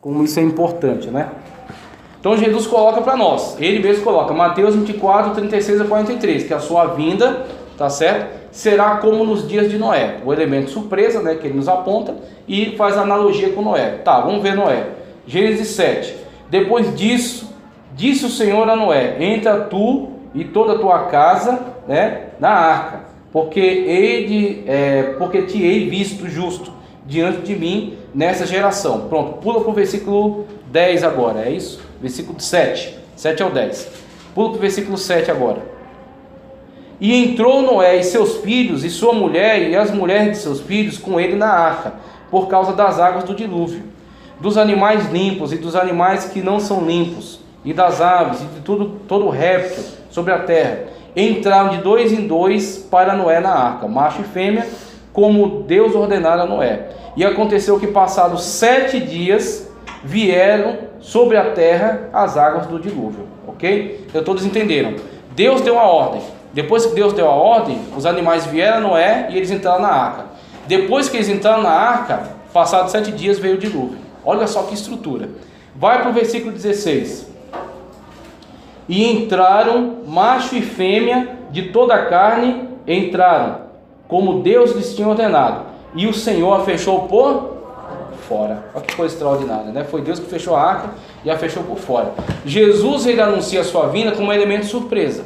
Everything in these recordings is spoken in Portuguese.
Como isso é importante, né? Então Jesus coloca para nós, ele mesmo coloca, Mateus 24, 36 a 43, que a sua vinda, tá certo? Será como nos dias de Noé. O elemento surpresa, né, que ele nos aponta e faz analogia com Noé. Tá, vamos ver Noé. Gênesis 7. Depois disso, disse o Senhor a Noé: entra tu e toda a tua casa, né, na arca, porque te hei visto justo diante de mim nessa geração. Pronto, pula para o versículo 10 agora, é isso? Versículo 7 ao 10. Pula para o versículo 7 agora. E entrou Noé e seus filhos e sua mulher e as mulheres de seus filhos com ele na arca, por causa das águas do dilúvio, dos animais limpos e dos animais que não são limpos, e das aves e de todo réptil sobre a terra. Entraram de dois em dois para Noé na arca, macho e fêmea, como Deus ordenara a Noé. E aconteceu que passados 7 dias vieram sobre a terra as águas do dilúvio. Ok? Então todos entenderam. Deus deu a ordem. Depois que Deus deu a ordem, os animais vieram a Noé e eles entraram na arca. Depois que eles entraram na arca, passados 7 dias veio o dilúvio. Olha só que estrutura. Vai para o versículo 16. E entraram macho e fêmea de toda a carne, entraram, como Deus lhes tinha ordenado. E o Senhor a fechou por fora. Olha que coisa extraordinária, né? Foi Deus que fechou a arca e a fechou por fora. Jesus, ele anuncia a sua vinda como um elemento surpresa.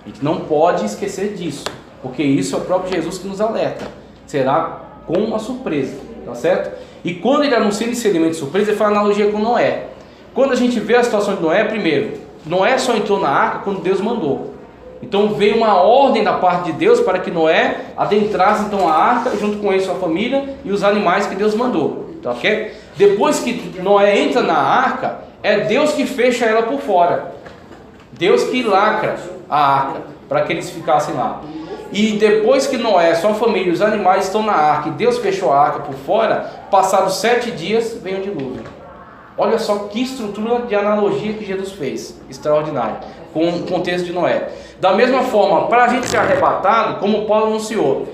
A gente não pode esquecer disso, porque isso é o próprio Jesus que nos alerta. Será com uma surpresa, tá certo? E quando ele anuncia esse elemento surpresa, ele faz analogia com Noé. Quando a gente vê a situação de Noé, primeiro, Noé só entrou na arca quando Deus mandou. Então veio uma ordem da parte de Deus para que Noé adentrasse então a arca, junto com ele sua família e os animais que Deus mandou, tá ok? Depois que Noé entra na arca, é Deus que fecha ela por fora. Deus que lacra a arca, para que eles ficassem lá. E depois que Noé, sua família e os animais estão na arca, e Deus fechou a arca por fora, passados 7 dias, vem o dilúvio. Olha só que estrutura de analogia que Jesus fez, extraordinária, com o contexto de Noé. Da mesma forma, para a gente ser arrebatado, como Paulo anunciou,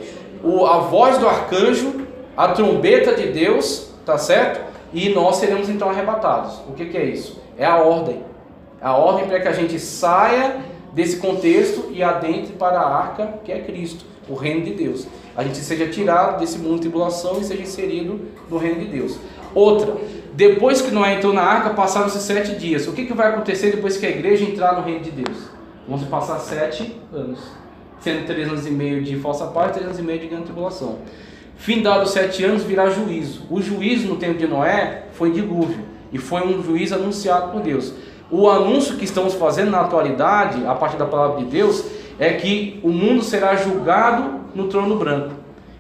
a voz do arcanjo, a trombeta de Deus, tá certo? E nós seremos então arrebatados. O que é isso? É a ordem. A ordem para que a gente saia desse contexto e adentre para a arca, que é Cristo, o reino de Deus. A gente seja tirado desse mundo de tribulação e seja inserido no reino de Deus. Outra, depois que Noé entrou na arca, passaram-se 7 dias. O que vai acontecer depois que a igreja entrar no reino de Deus? Vão se passar 7 anos, sendo 3 anos e meio de falsa paz, 3 anos e meio de grande tribulação. Findados 7 anos, virá juízo. O juízo no tempo de Noé foi dilúvio, e foi um juízo anunciado por Deus. O anúncio que estamos fazendo na atualidade, a partir da palavra de Deus, é que o mundo será julgado no trono branco.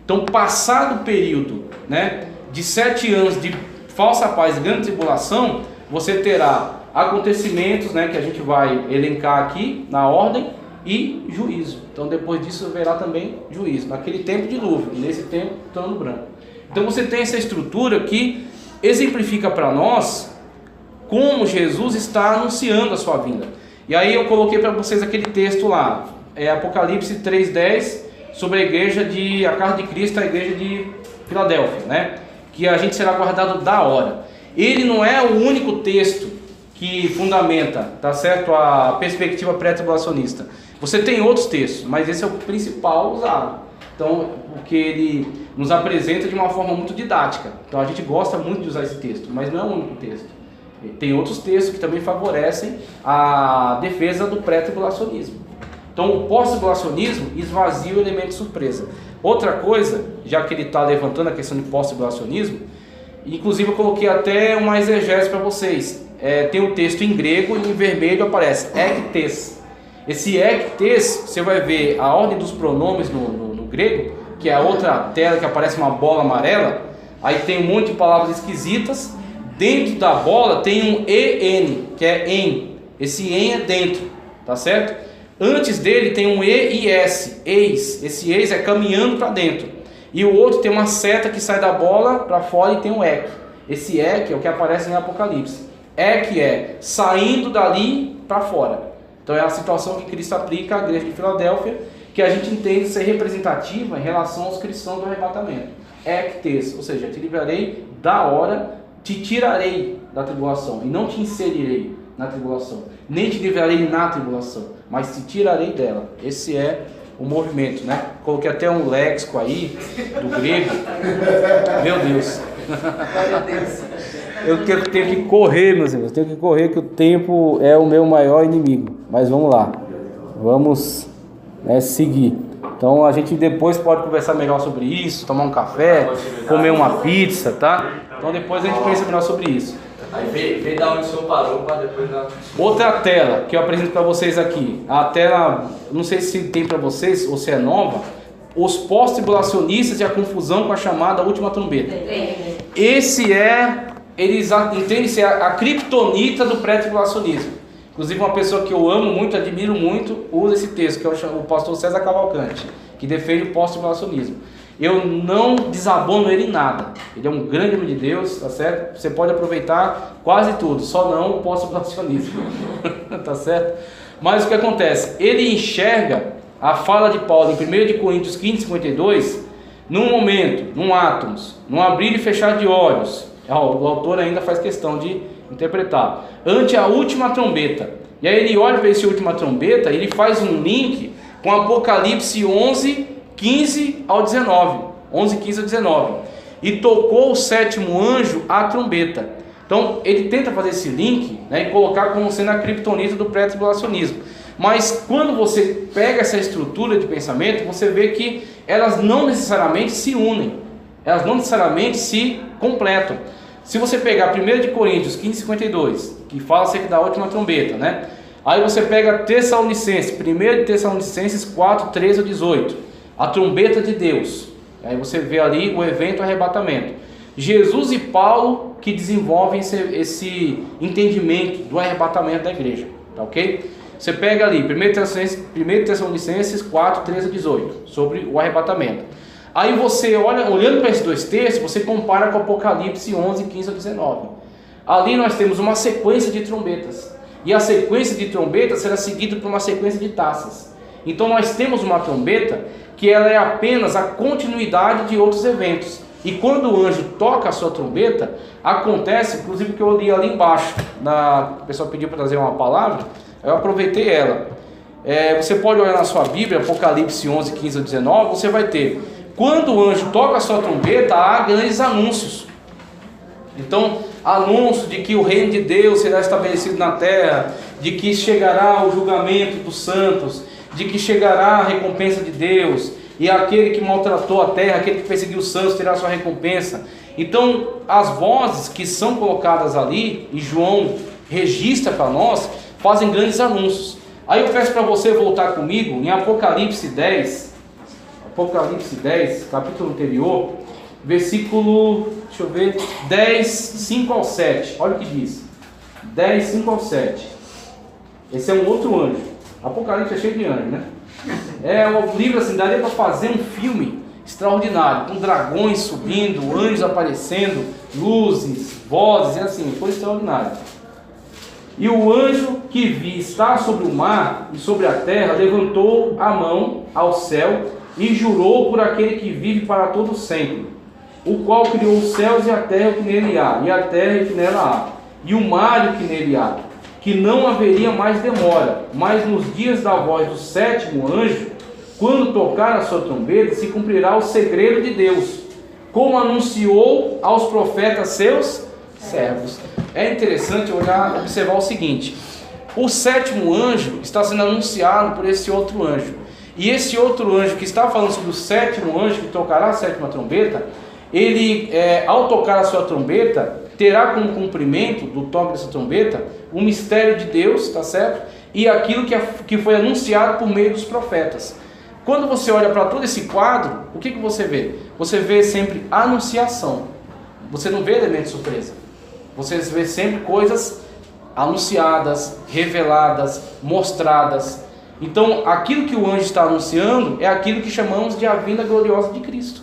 Então, passado o período, né, de 7 anos de falsa paz e grande tribulação, você terá acontecimentos, né, que a gente vai elencar aqui na ordem, e juízo. Então depois disso haverá também juízo. Naquele tempo dilúvio, nesse tempo trono branco. Então você tem essa estrutura que exemplifica para nós como Jesus está anunciando a sua vinda. E aí eu coloquei para vocês aquele texto lá, Apocalipse 3:10, sobre a casa de Cristo, a igreja de Filadélfia, né? Que a gente será guardado da hora. Ele não é o único texto que fundamenta, tá certo, a perspectiva pré-tribulacionista. Você tem outros textos, mas esse é o principal usado. Então, porque ele nos apresenta de uma forma muito didática. Então a gente gosta muito de usar esse texto, mas não é o único texto. Tem outros textos que também favorecem a defesa do pré-tribulacionismo. Então o pós-tribulacionismo esvazia o elemento de surpresa. Outra coisa, já que ele está levantando a questão de pós-tribulacionismo, inclusive eu coloquei até uma exegese para vocês. Tem um texto em grego e em vermelho aparece ektes. Esse ektes, você vai ver a ordem dos pronomes no grego, que é a outra tela que aparece uma bola amarela. Aí tem um monte de palavras esquisitas. Dentro da bola tem um en, que é em. Esse en é dentro, tá certo? Antes dele tem um e e s, eis. Esse eis é caminhando para dentro. E o outro tem uma seta que sai da bola para fora e tem um ek. Esse ek é o que aparece em Apocalipse. Ek é saindo dali para fora. Então é a situação que Cristo aplica à igreja de Filadélfia, que a gente entende ser representativa em relação aos cristãos do arrebatamento. Ektes, ou seja, te livrarei da hora te tirarei da tribulação, e não te inserirei na tribulação, nem te livrarei na tribulação, mas te tirarei dela. Esse é o movimento, né? Coloquei até um léxico aí, do grego. Meu Deus. Eu tenho que correr, meus irmãos, tenho que correr, que o tempo é o meu maior inimigo. Mas vamos lá, vamos, né, seguir. Então a gente depois pode conversar melhor sobre isso, tomar um café, comer uma pizza, tá? Então depois a gente pensa melhor sobre isso. Aí vem da onde o senhor parou para depois dar... Outra tela que eu apresento para vocês aqui. A tela, não sei se tem para vocês ou se é nova. Os pós-tribulacionistas e a confusão com a chamada última trombeta. Esse é, eles entendem ser a criptonita do pré-tribulacionismo. Inclusive uma pessoa que eu amo muito, admiro muito, usa esse texto, que é o pastor César Cavalcante, que defende o pós-tribulacionismo. Eu não desabono ele em nada. Ele é um grande homem de Deus, tá certo? Você pode aproveitar quase tudo, só não o pós-tribulacionismo, tá certo? Mas o que acontece? Ele enxerga a fala de Paulo em 1 Coríntios 15, 52, num momento, num átomos, num abrir e fechar de olhos. O autor ainda faz questão de interpretar. Ante a última trombeta. E aí ele olha para esse última trombeta, ele faz um link com Apocalipse 11, 15 ao 19. 11, 15 ao 19. E tocou o sétimo anjo a trombeta. Então ele tenta fazer esse link, né, e colocar como sendo a criptonita do pré-tribulacionismo. Mas quando você pega essa estrutura de pensamento, você vê que elas não necessariamente se unem. Elas não necessariamente se completam. Se você pegar 1 Coríntios 15, 52, que fala acerca da última trombeta, né? Aí você pega Tessalonicenses, 1 Tessalonicenses 4, 13 a 18, a trombeta de Deus. Aí você vê ali o evento arrebatamento. Jesus e Paulo que desenvolvem esse entendimento do arrebatamento da igreja, tá ok? Você pega ali 1 Tessalonicenses 4, 13 a 18, sobre o arrebatamento. Aí você olhando para esses dois textos, você compara com Apocalipse 11, 15 a 19. Ali nós temos uma sequência de trombetas. E a sequência de trombetas será seguida por uma sequência de taças. Então nós temos uma trombeta que ela é apenas a continuidade de outros eventos. E quando o anjo toca a sua trombeta, acontece, inclusive que eu li ali embaixo, o pessoal pediu para trazer uma palavra, eu aproveitei ela. Você pode olhar na sua Bíblia, Apocalipse 11, 15 a 19, você vai ter... Quando o anjo toca a sua trombeta, há grandes anúncios. Então, anúncio de que o reino de Deus será estabelecido na terra, de que chegará o julgamento dos santos, de que chegará a recompensa de Deus, e aquele que maltratou a terra, aquele que perseguiu os santos, terá a sua recompensa. Então, as vozes que são colocadas ali, e João registra para nós, fazem grandes anúncios. Aí eu peço para você voltar comigo em Apocalipse 10, capítulo anterior, versículo, 10, 5 ao 7. Olha o que diz. 10, 5 ao 7. Esse é um outro anjo. Apocalipse é cheio de anjos, né? É um livro assim, daria para fazer um filme extraordinário, com dragões subindo, anjos aparecendo, luzes, vozes, e assim, coisa extraordinária. E o anjo que vi estar sobre o mar e sobre a terra levantou a mão ao céu e jurou por aquele que vive para todo sempre, o qual criou os céus e a terra que nele há, e a terra que nela há, e o mar e o que nele há, que não haveria mais demora, mas nos dias da voz do sétimo anjo, quando tocar a sua trombeta, se cumprirá o segredo de Deus, como anunciou aos profetas seus servos. É interessante observar o seguinte: o sétimo anjo está sendo anunciado por esse outro anjo. E esse outro anjo que está falando sobre o sétimo anjo que tocará a sétima trombeta, ele, ao tocar a sua trombeta, terá como cumprimento do toque dessa trombeta o mistério de Deus, tá certo? E aquilo que foi anunciado por meio dos profetas. Quando você olha para todo esse quadro, o que você vê? Você vê sempre anunciação. Você não vê elemento de surpresa. Você vê sempre coisas anunciadas, reveladas, mostradas. Então, aquilo que o anjo está anunciando é aquilo que chamamos de a vinda gloriosa de Cristo.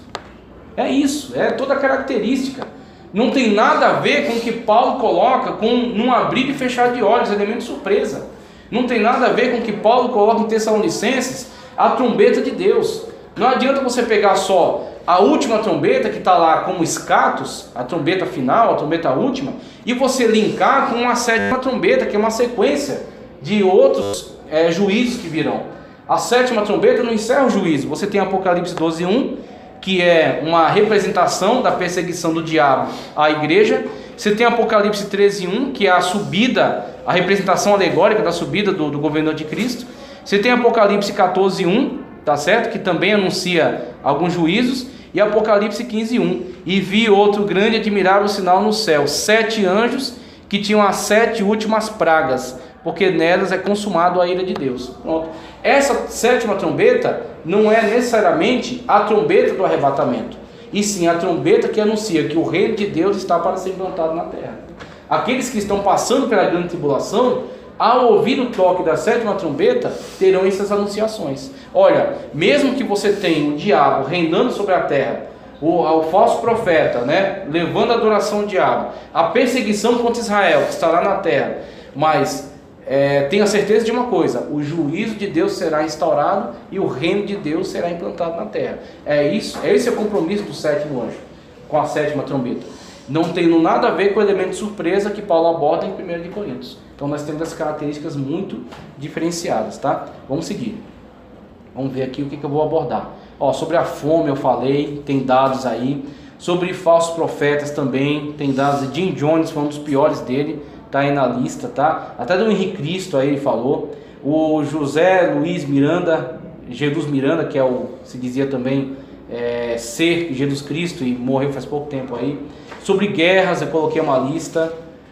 É isso, é toda a característica. Não tem nada a ver com o que Paulo coloca num abrir e fechar de olhos, elemento de surpresa. Não tem nada a ver com o que Paulo coloca em Tessalonicenses, a trombeta de Deus. Não adianta você pegar só a última trombeta, que está lá como escatos, a trombeta final, a trombeta última, e você linkar com uma sétima trombeta, que é uma sequência de outros juízos que virão. A sétima trombeta não encerra o juízo. Você tem Apocalipse 12:1, que é uma representação da perseguição do diabo à igreja. Você tem Apocalipse 13:1, que é a subida, a representação alegórica da subida do governo de Cristo. Você tem Apocalipse 14:1, tá certo? Que também anuncia alguns juízos. E Apocalipse 15:1. E vi outro grande e admirável sinal no céu, 7 anjos que tinham as 7 últimas pragas, porque nelas é consumado a ira de Deus. Pronto. Essa sétima trombeta não é necessariamente a trombeta do arrebatamento, e sim a trombeta que anuncia que o reino de Deus está para ser implantado na terra. Aqueles que estão passando pela grande tribulação, ao ouvir o toque da sétima trombeta, terão essas anunciações. Olha, mesmo que você tenha o diabo reinando sobre a terra, o falso profeta, né, levando a adoração ao diabo, a perseguição contra Israel, que está lá na terra, mas tenha certeza de uma coisa: o juízo de Deus será instaurado e o reino de Deus será implantado na terra. Esse é o compromisso do sétimo anjo com a sétima trombeta. Não tem nada a ver com o elemento de surpresa que Paulo aborda em 1 de Coríntios. Então nós temos as características muito diferenciadas, tá? Vamos seguir. Vamos ver aqui o que eu vou abordar. Sobre a fome eu falei, tem dados aí. Sobre falsos profetas também, tem dados. Jim Jones foi um dos piores dele, tá aí na lista, tá? Até do Henrique Cristo aí ele falou. O José Luiz Miranda, Jesus Miranda, que se dizia também ser Jesus Cristo e morreu faz pouco tempo aí. Sobre guerras eu coloquei uma lista.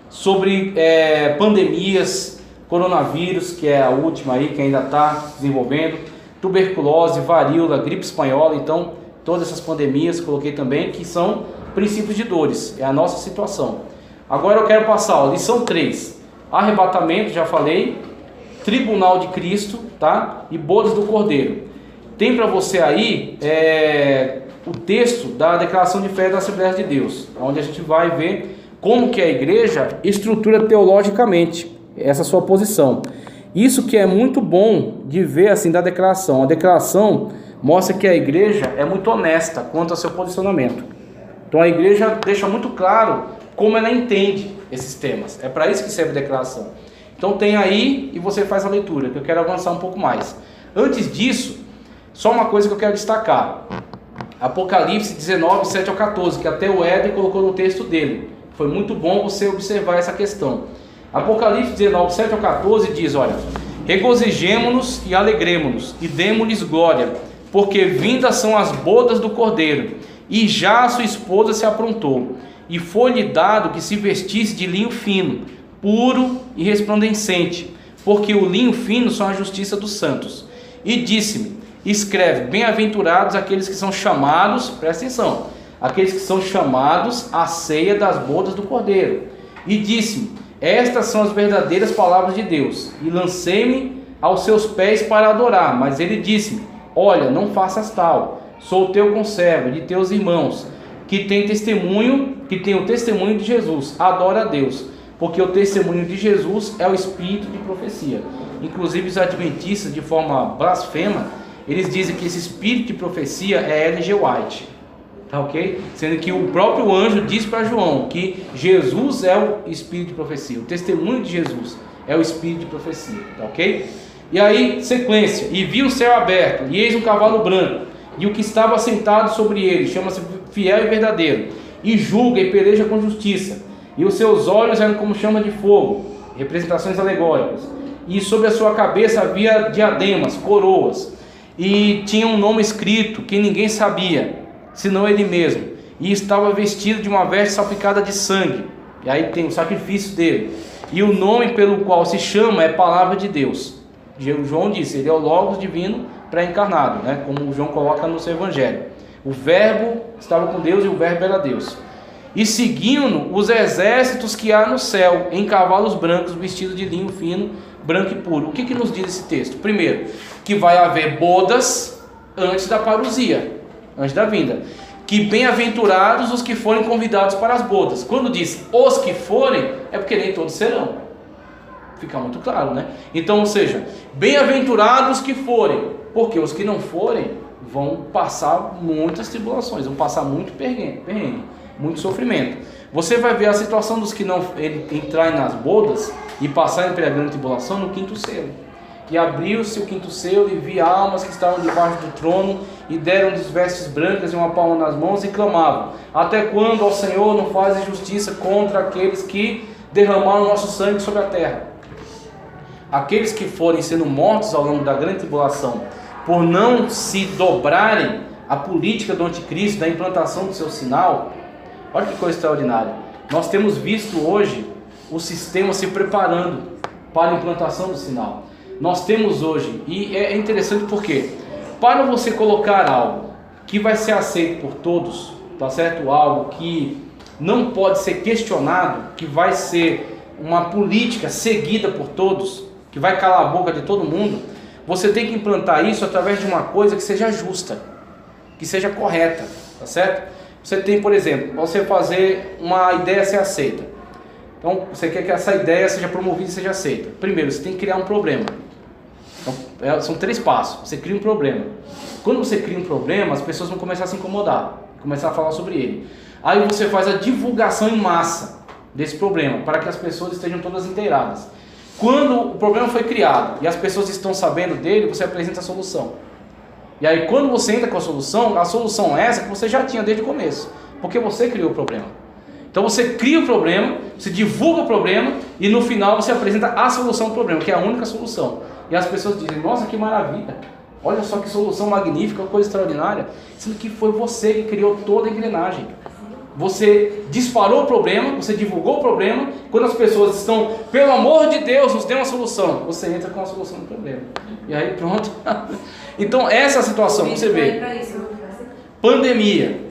Sobre pandemias, coronavírus, que é a última aí, que ainda está desenvolvendo, tuberculose, varíola, gripe espanhola. Então todas essas pandemias coloquei também, que são princípios de dores, é a nossa situação. Agora eu quero passar, lição 3, arrebatamento, já falei, tribunal de Cristo, tá? E bodas do Cordeiro. Tem para você aí o texto da declaração de fé da Assembleia de Deus, onde a gente vai ver como que a igreja estrutura teologicamente essa sua posição. Isso que é muito bom de ver assim da declaração. A declaração mostra que a igreja é muito honesta quanto ao seu posicionamento. Então a igreja deixa muito claro como ela entende esses temas. É para isso que serve a declaração. Então tem aí e você faz a leitura, que eu quero avançar um pouco mais. Antes disso, só uma coisa que eu quero destacar. Apocalipse 19, 7 ao 14, que até o Éder colocou no texto dele. Foi muito bom você observar essa questão. Apocalipse 19, 7 ao 14 diz, olha: regozijemo-nos e alegremo-nos, e demo-lhes glória, porque vindas são as bodas do Cordeiro, e já a sua esposa se aprontou, e foi-lhe dado que se vestisse de linho fino, puro e resplandecente, porque o linho fino são a justiça dos santos. E disse-me: escreve, bem-aventurados aqueles que são chamados, presta atenção, aqueles que são chamados à ceia das bodas do Cordeiro. E disse-me: estas são as verdadeiras palavras de Deus. E lancei-me aos seus pés para adorar. Mas ele disse-me: olha, não faças tal. Sou teu conservo, de teus irmãos, que tem o testemunho de Jesus. Adora a Deus, porque o testemunho de Jesus é o espírito de profecia. Inclusive os adventistas, de forma blasfema, eles dizem que esse espírito de profecia é L.G. White. Tá ok? Sendo que o próprio anjo diz para João que Jesus é o espírito de profecia. O testemunho de Jesus é o espírito de profecia. Tá ok? E aí, sequência: e vi o céu aberto, e eis um cavalo branco, e o que estava sentado sobre ele chama-se Fiel e Verdadeiro, e julga e peleja com justiça, e os seus olhos eram como chama de fogo, representações alegóricas, e sobre a sua cabeça havia diademas, coroas, e tinha um nome escrito que ninguém sabia, senão ele mesmo, e estava vestido de uma veste salpicada de sangue. E aí tem o sacrifício dele, e o nome pelo qual se chama é Palavra de Deus. João disse, ele é o Logos divino pré-encarnado, né? Como o João coloca no seu evangelho. O verbo estava com Deus e o verbo era Deus. E seguiam-no os exércitos que há no céu, em cavalos brancos, vestidos de linho fino, branco e puro. O que nos diz esse texto? Primeiro, que vai haver bodas antes da parousia, antes da vinda. Que bem-aventurados os que forem convidados para as bodas. Quando diz os que forem, é porque nem todos serão. Fica muito claro, né? Então, ou seja, bem-aventurados que forem, porque os que não forem vão passar muitas tribulações, vão passar muito perrengue, muito sofrimento. Você vai ver a situação dos que não entrarem nas bodas e passarem pela grande tribulação no quinto selo. E abriu-se o quinto selo e vi almas que estavam debaixo do trono e deram-lhes vestes brancas e uma palma nas mãos e clamavam: até quando, ó Senhor, não fazes justiça contra aqueles que derramaram nosso sangue sobre a terra? Aqueles que forem sendo mortos ao longo da grande tribulação por não se dobrarem à política do anticristo, da implantação do seu sinal. Olha que coisa extraordinária. Nós temos visto hoje o sistema se preparando para a implantação do sinal. Nós temos hoje, e é interessante porque, para você colocar algo que vai ser aceito por todos, tá certo? Algo que não pode ser questionado, que vai ser uma política seguida por todos, que vai calar a boca de todo mundo, você tem que implantar isso através de uma coisa que seja justa, que seja correta, tá certo? Você tem, por exemplo, você fazer uma ideia ser aceita. Então, você quer que essa ideia seja promovida e seja aceita. Primeiro, você tem que criar um problema. Então, são 3 passos. Você cria um problema. Quando você cria um problema, as pessoas vão começar a se incomodar, começar a falar sobre ele. Aí você faz a divulgação em massa desse problema, para que as pessoas estejam todas inteiradas. Quando o problema foi criado e as pessoas estão sabendo dele, você apresenta a solução. E aí quando você entra com a solução é essa que você já tinha desde o começo, porque você criou o problema. Então você cria o problema, você divulga o problema e no final você apresenta a solução do problema, que é a única solução. E as pessoas dizem: nossa, que maravilha, olha só que solução magnífica, coisa extraordinária, sendo que foi você que criou toda a engrenagem. Você disparou o problema, você divulgou o problema. Quando as pessoas estão, pelo amor de Deus, nos dê uma solução, você entra com a solução do problema. E aí pronto. Então essa é a situação, você vê. Pandemia,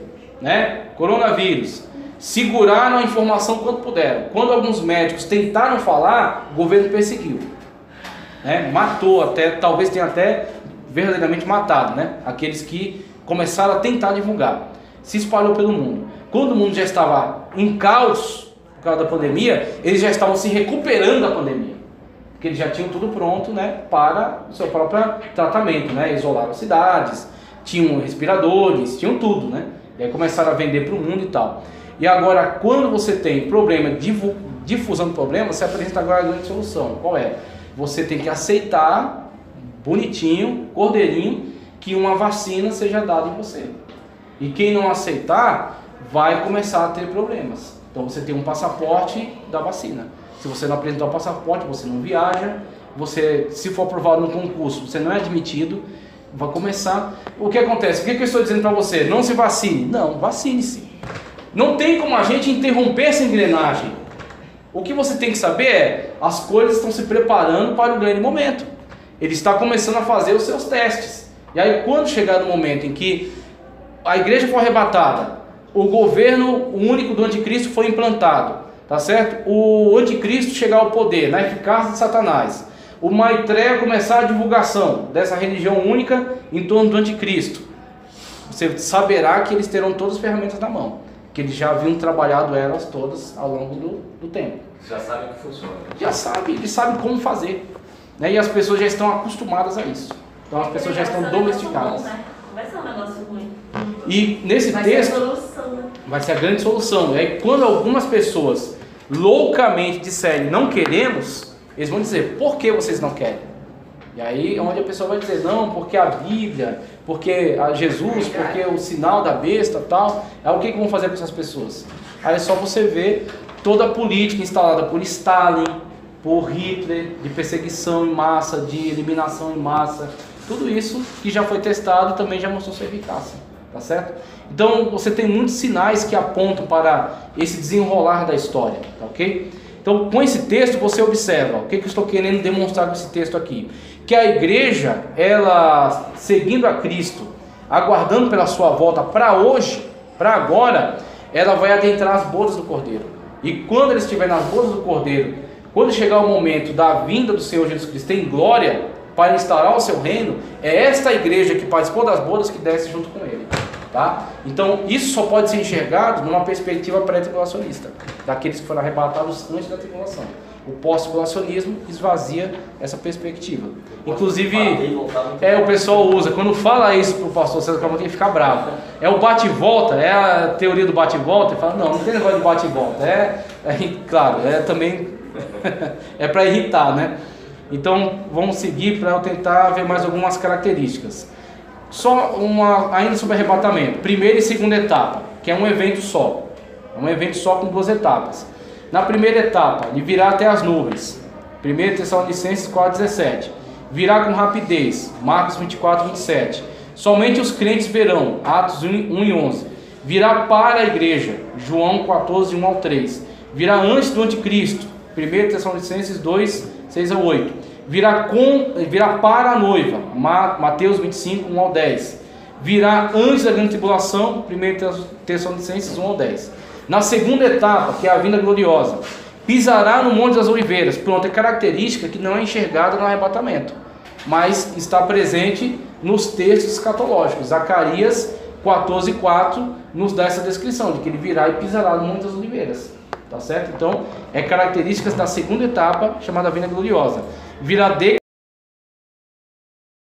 né? Coronavírus. Seguraram a informação quanto puderam. Quando alguns médicos tentaram falar, o governo perseguiu, né? Matou até, talvez tenha até verdadeiramente matado, né? Aqueles que começaram a tentar divulgar. Se espalhou pelo mundo. Quando o mundo já estava em caos por causa da pandemia, eles já estavam se recuperando da pandemia, porque eles já tinham tudo pronto, né, para o seu próprio tratamento, né? Isolaram as cidades, tinham respiradores, tinham tudo, né? E aí começaram a vender para o mundo e tal. E agora, quando você tem problema, difusão do problema, você apresenta agora a grande solução. Qual é? Você tem que aceitar, bonitinho, cordeirinho, que uma vacina seja dada em você. E quem não aceitar, vai começar a ter problemas. Então você tem um passaporte da vacina. Se você não apresentar o passaporte, você não viaja. Você, se for aprovado no concurso, você não é admitido. Vai começar. O que acontece? O que eu estou dizendo para você? Não se vacine. Não, vacine-se. Não tem como a gente interromper essa engrenagem. O que você tem que saber é: as coisas estão se preparando para o grande momento. Ele está começando a fazer os seus testes. E aí, quando chegar no momento em que a igreja for arrebatada, o governo único do anticristo foi implantado, tá certo? O anticristo chegar ao poder, na eficácia de Satanás, o Maitreya começar a divulgação dessa religião única em torno do anticristo, você saberá que eles terão todas as ferramentas na mão, que eles já haviam trabalhado elas todas ao longo do tempo. Já sabem que funciona. Já sabem, eles sabem como fazer, né? E as pessoas já estão acostumadas a isso. Então as pessoas já estão domesticadas. Vai ser um negócio ruim. E nesse texto vai ser a grande solução. E aí, quando algumas pessoas loucamente disserem não queremos, eles vão dizer: por que vocês não querem? E aí onde a pessoa vai dizer: não, porque a Bíblia, porque a Jesus, porque o sinal da besta tal. Aí o que vão fazer com essas pessoas? Aí é só você ver toda a política instalada por Stalin, por Hitler, de perseguição em massa, de eliminação em massa. Tudo isso que já foi testado também já mostrou sua eficácia, tá certo? Então você tem muitos sinais que apontam para esse desenrolar da história, tá ok? Então com esse texto você observa, o que eu estou querendo demonstrar com esse texto aqui? Que a igreja, ela seguindo a Cristo, aguardando pela sua volta para hoje, para agora, ela vai adentrar as bodas do Cordeiro. E quando ele estiver nas bodas do Cordeiro, quando chegar o momento da vinda do Senhor Jesus Cristo em glória, para instaurar o seu reino, é esta igreja que participou das bodas que desce junto com ele. Tá? Então, isso só pode ser enxergado numa perspectiva pré-tribulacionista, daqueles que foram arrebatados antes da tribulação. O pós-tribulacionismo esvazia essa perspectiva. Inclusive, o pessoal usa, quando fala isso para o pastor César Cavalcante, ele fica bravo. É o bate-volta, é a teoria do bate-volta. Ele fala, não tem negócio de bate-volta. Claro, também é para irritar, né? Então, vamos seguir para eu tentar ver mais algumas características. Só ainda sobre arrebatamento, primeira e segunda etapa, que é um evento só. É um evento só com 2 etapas. Na primeira etapa, ele virá até as nuvens. 1 Tessalonicenses 4,17. Virá com rapidez. Marcos 24, 27. Somente os crentes verão. Atos 1 e 11. Virá para a igreja. João 14, 1 ao 3. Virá antes do anticristo. 1 Tessalonicenses 2, 6 ao 8. Virá para a noiva. Mateus 25, 1 ao 10. Virá antes da grande tribulação. 1 Tessalonicenses 1 ao 10. Na segunda etapa, que é a vinda gloriosa, pisará no Monte das Oliveiras. Pronto, é característica que não é enxergada no arrebatamento, mas está presente nos textos escatológicos. Zacarias 14:4 nos dá essa descrição, de que ele virá e pisará no Monte das Oliveiras. Tá certo? Então, é características da segunda etapa, chamada vinda gloriosa. Virá de